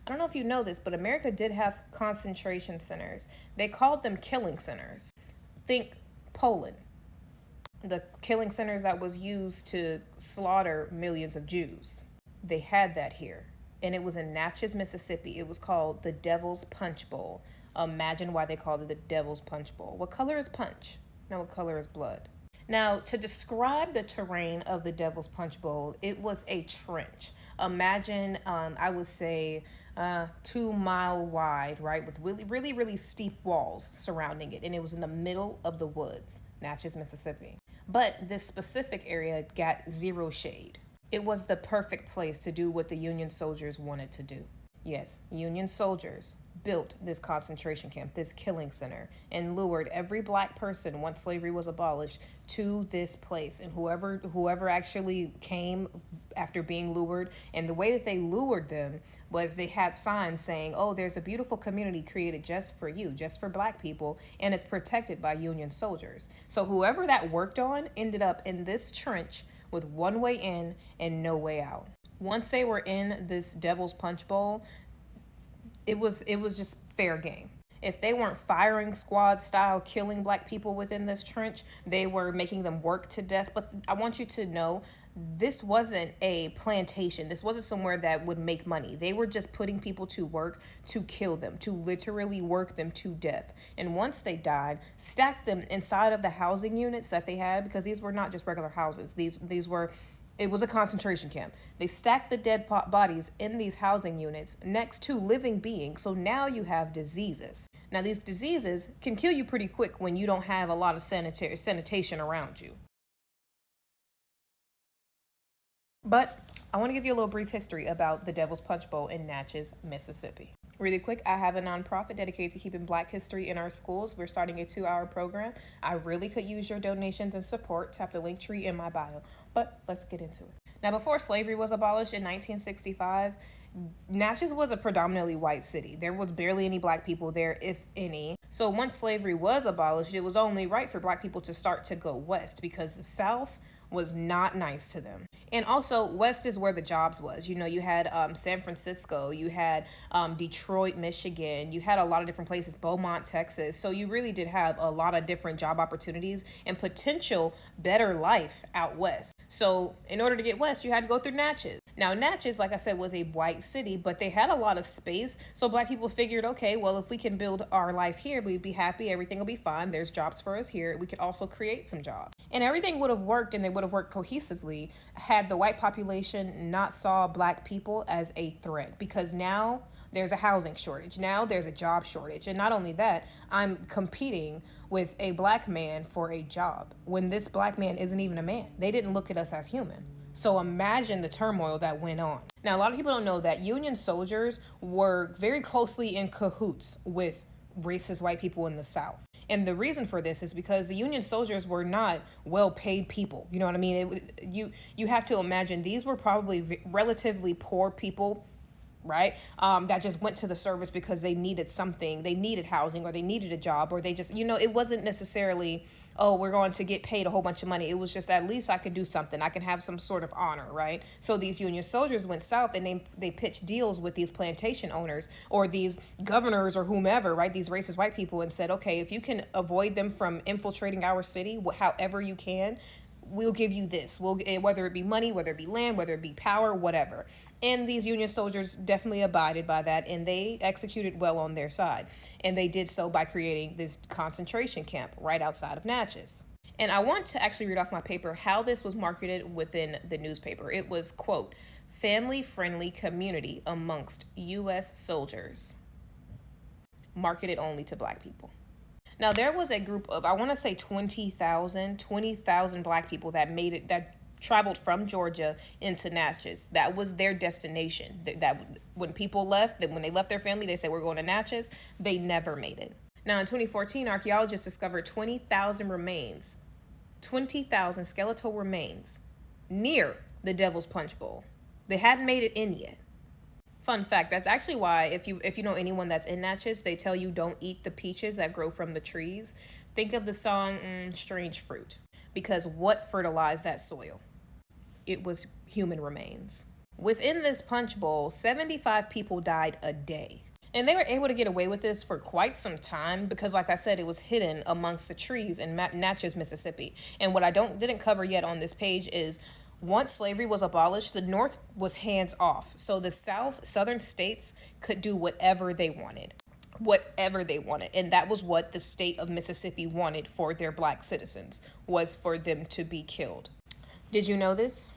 I don't know if you know this, but America did have concentration centers. They called them killing centers. Think Poland, the killing centers that was used to slaughter millions of Jews. They had that here. And it was in Natchez, Mississippi. It was called the Devil's Punch Bowl. Imagine why they called it the Devil's Punch Bowl. What color is punch? Now, what color is blood? Now, to describe the terrain of the Devil's Punch Bowl, it was a trench. Imagine, I would say, 2 mile wide, right, with really, really, really steep walls surrounding it. And it was in the middle of the woods, Natchez, Mississippi. But this specific area got zero shade. It was the perfect place to do what the Union soldiers wanted to do. Yes, Union soldiers built this concentration camp, this killing center, and lured every black person once slavery was abolished to this place. And whoever actually came after being lured, and the way that they lured them was they had signs saying, "Oh, there's a beautiful community created just for you, just for black people, and it's protected by Union soldiers." So whoever that worked on ended up in this trench with one way in and no way out. Once they were in this Devil's Punch Bowl, it was just fair game. If they weren't firing squad style killing black people within this trench, they were making them work to death. But I want you to know, this wasn't a plantation. This wasn't somewhere that would make money. They were just putting people to work to kill them, to literally work them to death. And once they died, stacked them inside of the housing units that they had, because these were not just regular houses. These were, it was a concentration camp. They stacked the dead bodies in these housing units next to living beings. So now you have diseases. Now these diseases can kill you pretty quick when you don't have a lot of sanitation around you. But I want to give you a little brief history about the Devil's Punch Bowl in Natchez, Mississippi. Really quick, I have a nonprofit dedicated to keeping Black history in our schools. We're starting a 2-hour program. I really could use your donations and support. Tap the link tree in my bio. But let's get into it. Now, before slavery was abolished in 1965, Natchez was a predominantly white city. There was barely any black people there, if any. So once slavery was abolished, it was only right for black people to start to go west, because the South was not nice to them. And also, west is where the jobs was. You know, you had San Francisco, you had Detroit, Michigan, you had a lot of different places, Beaumont, Texas. So you really did have a lot of different job opportunities and potential better life out west. So in order to get west, you had to go through Natchez. Now, Natchez, like I said, was a white city, but they had a lot of space. So black people figured, okay, well, if we can build our life here, we'd be happy. Everything will be fine. There's jobs for us here. We could also create some jobs. And everything would have worked, and they would have worked cohesively had the white population not saw black people as a threat, because now there's a housing shortage. Now there's a job shortage. And not only that, I'm competing with a black man for a job when this black man isn't even a man. They didn't look at us as human. So imagine the turmoil that went on. Now, a lot of people don't know that Union soldiers were very closely in cahoots with racist white people in the South. And the reason for this is because the Union soldiers were not well-paid people. You know what I mean? You have to imagine these were probably relatively poor people, right? That just went to the service because they needed something. They needed housing, or they needed a job, or they just, it wasn't necessarily, oh, we're going to get paid a whole bunch of money. It was just, at least I could do something. I can have some sort of honor, right? So these Union soldiers went south, and they pitched deals with these plantation owners or these governors or whomever, right? These racist white people, and said, okay, if you can avoid them from infiltrating our city, however you can, we'll give you this. Whether it be money, whether it be land, whether it be power, whatever. And these Union soldiers definitely abided by that, and they executed well on their side. And they did so by creating this concentration camp right outside of Natchez. And I want to actually read off my paper how this was marketed within the newspaper. It was, quote, family-friendly community amongst U.S. soldiers, marketed only to black people. Now, there was a group of, I want to say 20,000 black people that traveled from Georgia into Natchez. That was their destination. That when people left, when they left their family, they said, we're going to Natchez. They never made it. Now, in 2014, archaeologists discovered 20,000 remains, 20,000 skeletal remains near the Devil's Punch Bowl. They hadn't made it in yet. Fun fact, that's actually why if you know anyone that's in Natchez, they tell you don't eat the peaches that grow from the trees. Think of the song Strange Fruit, because what fertilized that soil? It was human remains. Within this punch bowl, 75 people died a day. And they were able to get away with this for quite some time because, like I said, it was hidden amongst the trees in Natchez, Mississippi. And what I didn't cover yet on this page is once slavery was abolished, the North was hands off. So the southern states could do whatever they wanted. Whatever they wanted. And that was what the state of Mississippi wanted for their black citizens, was for them to be killed. Did you know this?